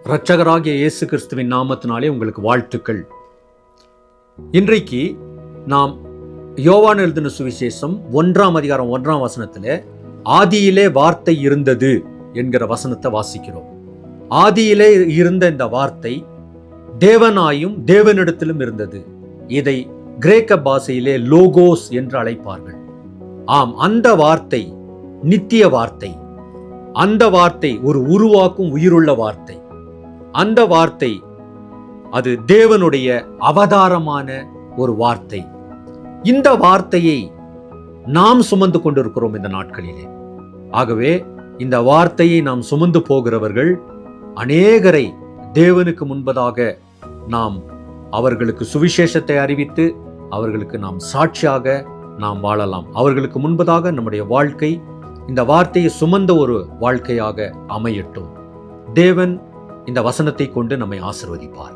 இரட்சகராகிய இயேசு கிறிஸ்துவின் நாமத்தினாலே உங்களுக்கு வாழ்த்துக்கள். இன்றைக்கு நாம் யோவான் எழுதின சுவிசேஷம் 1ஆம் அதிகாரம் 1ஆம் வசனத்திலே ஆதியிலே வார்த்தை இருந்தது என்கிற வசனத்தை வாசிக்கிறோம். ஆதியிலே இருந்த இந்த வார்த்தை தேவனாயும் தேவனிடத்திலும் இருந்தது. இதை கிரேக்க பாஷையிலே லோகோஸ் என்று அழைப்பார்கள். ஆம், அந்த வார்த்தை நித்திய வார்த்தை. அந்த வார்த்தை ஒரு உருவாக்கும் உயிருள்ள வார்த்தை. அந்த வார்த்தை அது தேவனுடைய அவதாரமான ஒரு வார்த்தை. இந்த வார்த்தையை நாம் சுமந்து கொண்டிருக்கிறோம் இந்த நாட்களிலே. ஆகவே இந்த வார்த்தையை நாம் சுமந்து போகிறவர்கள் அநேகரை தேவனுக்கு முன்பதாக நாம் அவர்களுக்கு சுவிசேஷத்தை அறிவித்து அவர்களுக்கு நாம் சாட்சியாக நாம் வாழலாம். அவர்களுக்கு முன்பதாக நம்முடைய வாழ்க்கை இந்த வார்த்தையை சுமந்த ஒரு வாழ்க்கையாக அமையட்டும். தேவன் இந்த வசனத்தை கொண்டு நம்மை ஆசீர்வதிப்பார்.